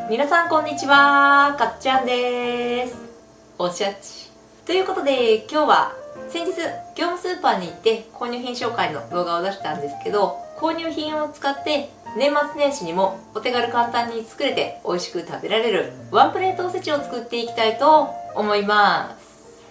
皆さんこんにちは、かっちゃんです。おしゃち。ということで今日は先日業務スーパーに行って購入品紹介の動画を出したんですけど、購入品を使って年末年始にもお手軽簡単に作れて美味しく食べられるワンプレートおせちを作っていきたいと思います。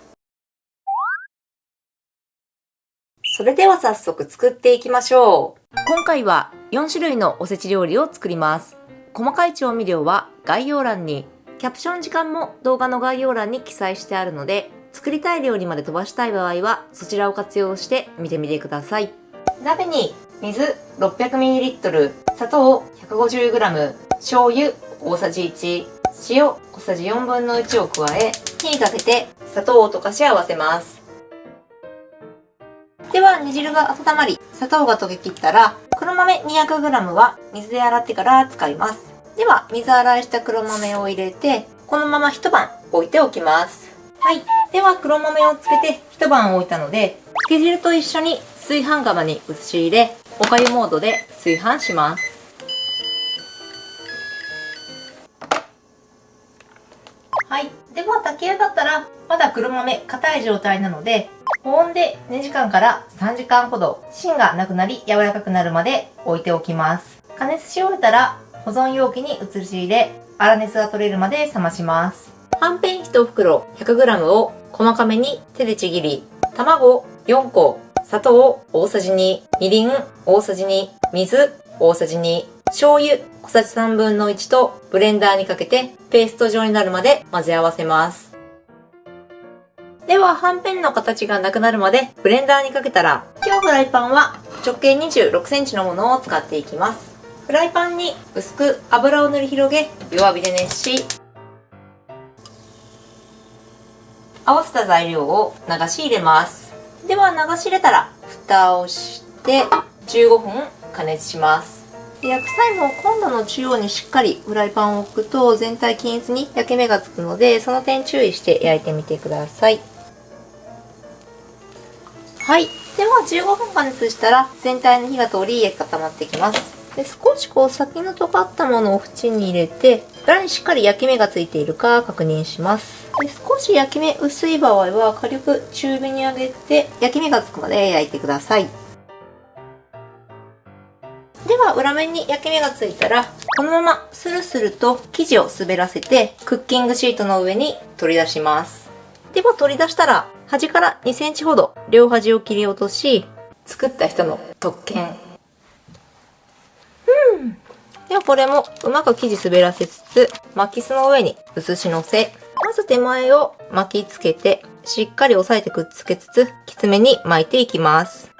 それでは早速作っていきましょう。今回は4種類のおせち料理を作ります。細かい調味料は概要欄に、キャプション時間も動画の概要欄に記載してあるので、作りたい料理まで飛ばしたい場合はそちらを活用して見てみてください。鍋に水 600ml、砂糖 150g、醤油大さじ1、塩小さじ4分の1を加え、火にかけて砂糖を溶かし合わせます。では煮汁が温まり、砂糖が溶けきったら、黒豆 200g は水で洗ってから使います。では水洗いした黒豆を入れて、このまま一晩置いておきます。はい。では黒豆をつけて一晩置いたので、つけ汁と一緒に炊飯釜に移し入れ、おかゆモードで炊飯します。はい。では炊き上がったら、まだ黒豆硬い状態なので、保温で2時間から3時間ほど芯がなくなり柔らかくなるまで置いておきます。加熱し終えたら保存容器に移し入れ、粗熱が取れるまで冷まします。はんぺん1袋 100g を細かめに手でちぎり、卵4個、砂糖大さじ2、みりん大さじ2、水大さじ2、醤油小さじ3分の1とブレンダーにかけてペースト状になるまで混ぜ合わせます。では、はんぺんの形がなくなるまでブレンダーにかけたら、今日フライパンは直径26センチのものを使っていきます。フライパンに薄く油を塗り広げ、弱火で熱し、合わせた材料を流し入れます。では、流し入れたら、蓋をして15分加熱します。焼く際もコンロの中央にしっかりフライパンを置くと全体均一に焼き目がつくので、その点注意して焼いてみてください。はい。では15分加熱したら全体の火が通り焼き固まってきます。で、少し先の尖ったものを縁に入れて、裏にしっかり焼き目がついているか確認します。で、少し焼き目薄い場合は軽く中火に上げて焼き目がつくまで焼いてください。では裏面に焼き目がついたら、このままスルスルと生地を滑らせてクッキングシートの上に取り出します。では取り出したら、端から2センチほど両端を切り落とし、作った人の特権。ではこれもうまく生地滑らせつつ、巻きすの上に移し乗せ、まず手前を巻きつけて、しっかり押さえてくっつけつつ、きつめに巻いていきます。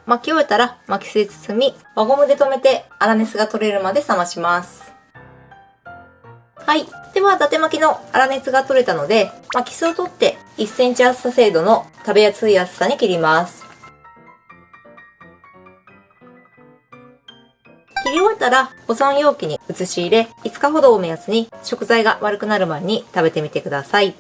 巻き終えたら巻きすで包み、輪ゴムで留めて粗熱が取れるまで冷まします。はい。では、伊達巻きの粗熱が取れたので、巻きすを取って1センチ厚さ程度の食べやすい厚さに切ります。切り終えたら保存容器に移し入れ、5日ほどを目安に食材が悪くなる前に食べてみてください。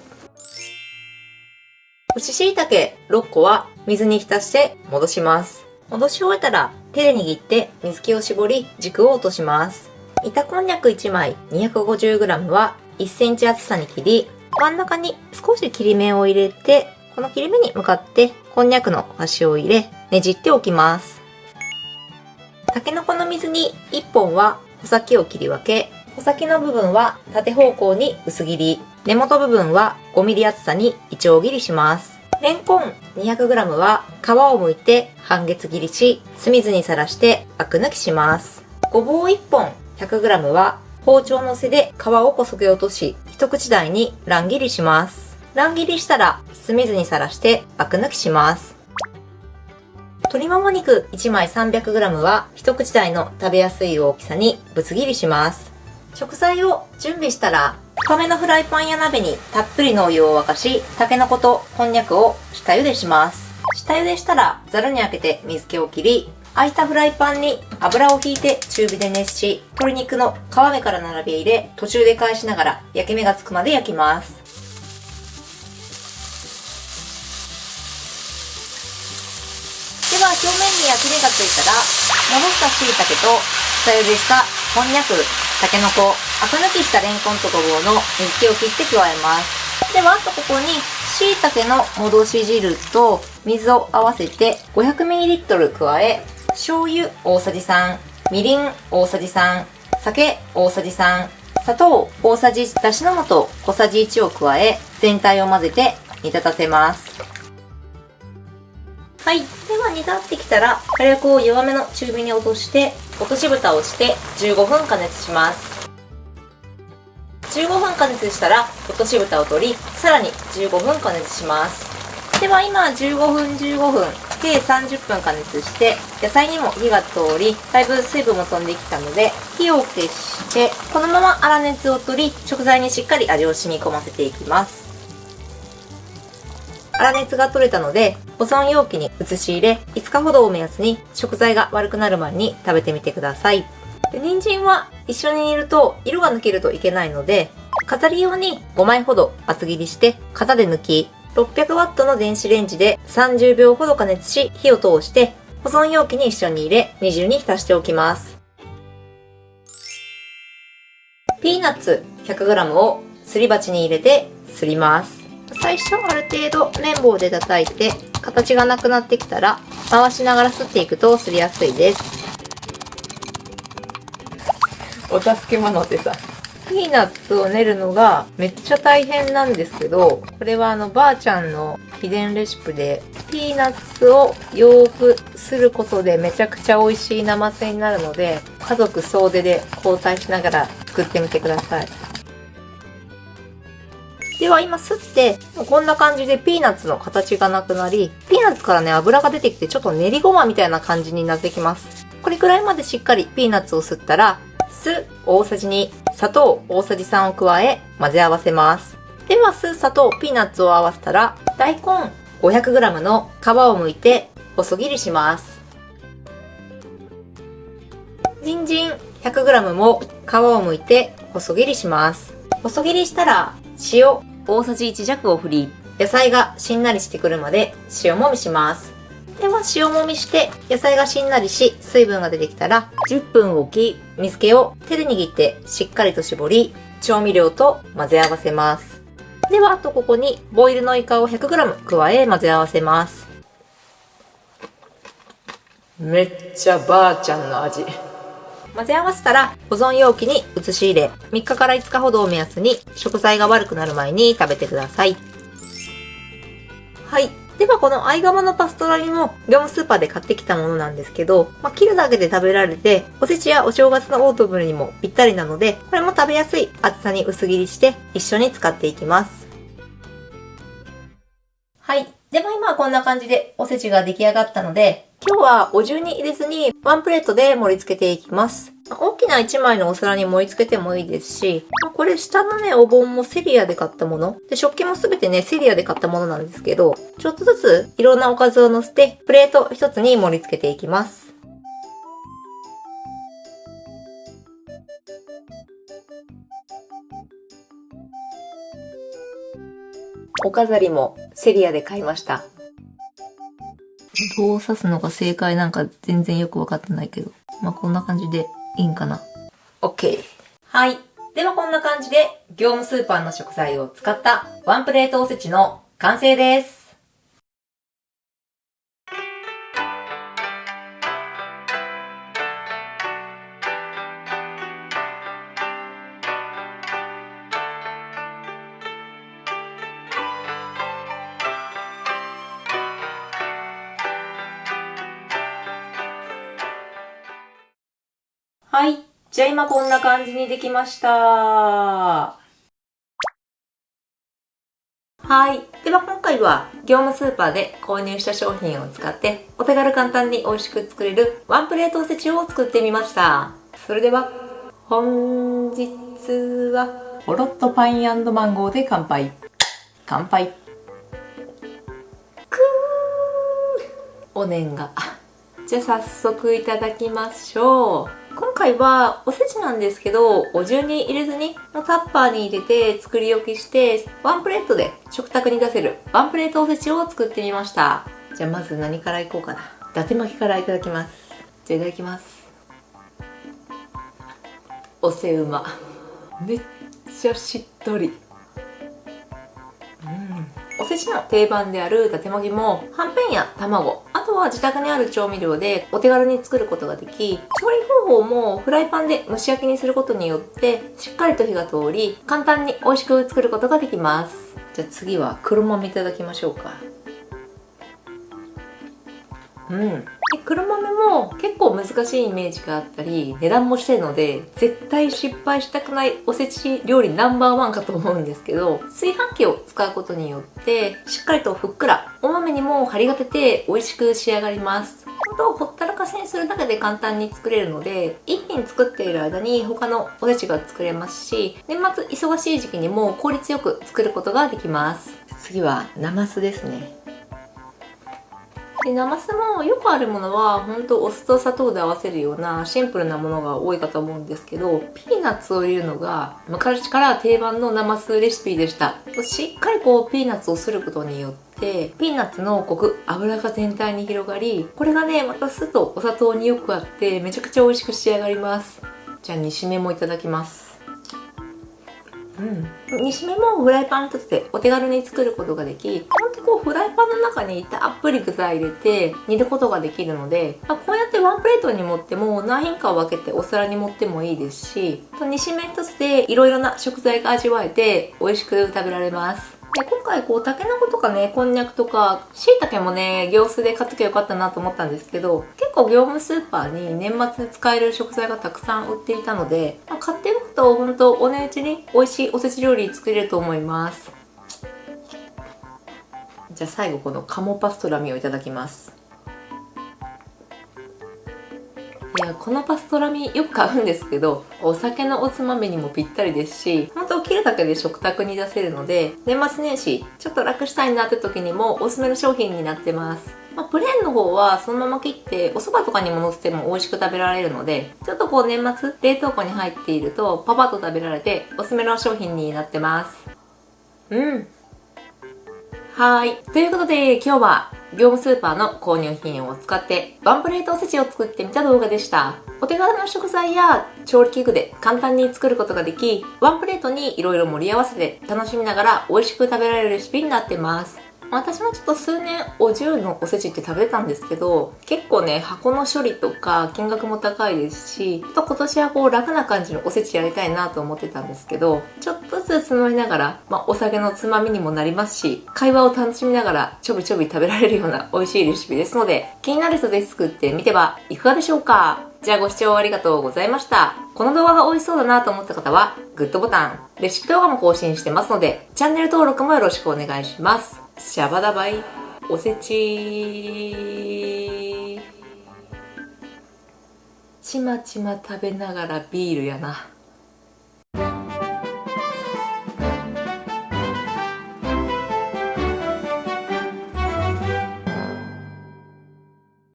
干し椎茸6個は水に浸して戻します。戻し終えたら手で握って水気を絞り軸を落とします。板こんにゃく1枚 250g は1センチ厚さに切り、真ん中に少し切り目を入れて、この切り目に向かってこんにゃくの端を入れ、ねじっておきます。たけのこの水煮1本は穂先を切り分け、穂先の部分は縦方向に薄切り、根元部分は 5mm 厚さにいちょう切りします。レンコン 200g は皮を剥いて半月切りし、酢水にさらしてアク抜きします。ごぼう1本 100g は包丁の背で皮をこそげ落とし、一口大に乱切りします。乱切りしたら酢水にさらしてアク抜きします。鶏もも肉1枚 300g は一口大の食べやすい大きさにぶつ切りします。食材を準備したら、深めのフライパンや鍋にたっぷりのお湯を沸かし、たけのことこんにゃくを下茹でします。下茹でしたらざるにあけて水気を切り、空いたフライパンに油をひいて中火で熱し、鶏肉の皮目から並べ入れ、途中で返しながら焼き目がつくまで焼きます。では表面に焼き目がついたら、戻した椎茸と下茹でしたこんにゃく、タケノコ、アク抜きしたレンコンとごぼうの水気を切って加えます。では、あとここに椎茸の戻し汁と水を合わせて 500ml 加え、醤油大さじ3、みりん大さじ3、酒大さじ3、砂糖大さじだしの素小さじ1を加え、全体を混ぜて煮立たせます。はい。では煮立ってきたら、火力を弱めの中火に落として、落とし蓋をして15分加熱します。15分加熱したら、落とし蓋を取り、さらに15分加熱します。では今15分、計30分加熱して、野菜にも火が通り、だいぶ水分も飛んできたので、火を消して、このまま粗熱を取り、食材にしっかり味を染み込ませていきます。粗熱が取れたので、保存容器に移し入れ、5日ほどを目安に食材が悪くなる前に食べてみてください。で、人参は一緒に煮ると色が抜けるといけないので、飾り用に5枚ほど厚切りして型で抜き、600W の電子レンジで30秒ほど加熱し、火を通して保存容器に一緒に入れ、煮汁に浸しておきます。ピーナッツ 100g をすり鉢に入れてすります。最初ある程度綿棒で叩いて形がなくなってきたら回しながらすっていくとすりやすいです。お助けマノってさ、ピーナッツを練るのがめっちゃ大変なんですけど、これはばあちゃんの秘伝レシピで、ピーナッツをよくすることでめちゃくちゃ美味しい生瀬になるので、家族総出で交代しながら作ってみてください。では今すって、こんな感じでピーナッツの形がなくなり、ピーナッツからね、油が出てきてちょっと練りごまみたいな感じになってきます。これくらいまでしっかりピーナッツをすったら、酢大さじ2、砂糖大さじ3を加え、混ぜ合わせます。では酢、砂糖、ピーナッツを合わせたら、大根 500g の皮を剥いて細切りします。人参 100g も皮を剥いて細切りします。細切りしたら、塩大さじ1弱を振り、野菜がしんなりしてくるまで塩もみします。では塩もみして野菜がしんなりし水分が出てきたら10分置き、水気を手で握ってしっかりと絞り、調味料と混ぜ合わせます。ではあとここにボイルのイカを 100g 加え混ぜ合わせます。めっちゃばあちゃんの味。混ぜ合わせたら保存容器に移し入れ、3日から5日ほどを目安に食材が悪くなる前に食べてください。はい。ではこの合鴨のパストラミも業務スーパーで買ってきたものなんですけど、切るだけで食べられて、おせちやお正月のオートブルにもぴったりなので、これも食べやすい厚さに薄切りして一緒に使っていきます。はい。では今はこんな感じでおせちが出来上がったので、今日はお重に入れずにワンプレートで盛り付けていきます。大きな1枚のお皿に盛り付けてもいいですし、これ下のね、お盆もセリアで買ったもの。で、食器もすべてね、セリアで買ったものなんですけど、ちょっとずついろんなおかずを乗せて、プレート一つに盛り付けていきます。お飾りもセリアで買いました。どう刺すのが正解なんか全然よくわかってないけど。こんな感じでいいんかな。OK。はい。ではこんな感じで業務スーパーの食材を使ったワンプレートおせちの完成です。はい。じゃあ今こんな感じにできました。はい。では今回は業務スーパーで購入した商品を使ってお手軽簡単に美味しく作れるワンプレートおせちを作ってみました。それでは本日はホロットパイン&マンゴーで乾杯。乾杯。くーお年賀。じゃあ早速いただきましょう。今回はおせちなんですけど、お重に入れずにタッパーに入れて作り置きしてワンプレートで食卓に出せるワンプレートおせちを作ってみました。じゃあまず何からいこうかな。伊達巻きからいただきます。じゃあいただきます。おせうま。めっちゃしっとり。おせちの定番である伊達もぎも、はんぺんや卵、あとは自宅にある調味料でお手軽に作ることができ、調理方法もフライパンで蒸し焼きにすることによって、しっかりと火が通り、簡単に美味しく作ることができます。じゃあ次は黒豆いただきましょうか。黒豆も結構難しいイメージがあったり値段もしてるので絶対失敗したくないおせち料理ナンバーワンかと思うんですけど、炊飯器を使うことによってしっかりとふっくらお豆にも張りが出て美味しく仕上がります。ほったらかしにするだけで簡単に作れるので一品作っている間に他のおせちが作れますし、年末忙しい時期にも効率よく作ることができます。次はなますですね。でなますもよくあるものは本当お酢と砂糖で合わせるようなシンプルなものが多いかと思うんですけど、ピーナッツを入れるのが昔から定番のなますレシピでした。しっかりピーナッツをすることによってピーナッツのコク、油が全体に広がり、これがねまた酢とお砂糖によく合ってめちゃくちゃ美味しく仕上がります。じゃあ煮しめもいただきます。煮しめもフライパン一つでお手軽に作ることができ、ほんとフライパンの中にたっぷり具材入れて煮ることができるので、こうやってワンプレートに盛っても何品かを分けてお皿に盛ってもいいですし、煮しめ一つでいろいろな食材が味わえて美味しく食べられます。で今回タケノコとかね、こんにゃくとか椎茸もね業スーで買っときゃよかったなと思ったんですけど、結構業務スーパーに年末使える食材がたくさん売っていたので、買っておくと本当お値打ちに美味しいおせち料理作れると思います。じゃあ最後この鴨パストラミをいただきます。いやこのパストラミよく買うんですけど、お酒のおつまみにもぴったりですし、本当切るだけで食卓に出せるので、年末年始ちょっと楽したいなって時にもおすすめの商品になってます。プレーンの方はそのまま切ってお蕎麦とかにも乗せても美味しく食べられるので、ちょっと年末冷凍庫に入っているとパパッと食べられておすすめの商品になってます。はい。ということで今日は業務スーパーの購入品を使ってワンプレートおせちを作ってみた動画でした。お手軽な食材や調理器具で簡単に作ることができ、ワンプレートにいろいろ盛り合わせて楽しみながら美味しく食べられるレシピになってます。私もちょっと数年お重のおせちって食べたんですけど、結構ね箱の処理とか金額も高いですし、今年は楽な感じのおせちやりたいなと思ってたんですけど、ちょっとずつつまみながら、お酒のつまみにもなりますし、会話を楽しみながらちょびちょび食べられるような美味しいレシピですので、気になる人ぜひ作ってみてはいかがでしょうか。じゃあご視聴ありがとうございました。この動画が美味しそうだなと思った方はグッドボタン、レシピ動画も更新してますのでチャンネル登録もよろしくお願いします。シャバダバイおせちちまちま食べながらビールやな。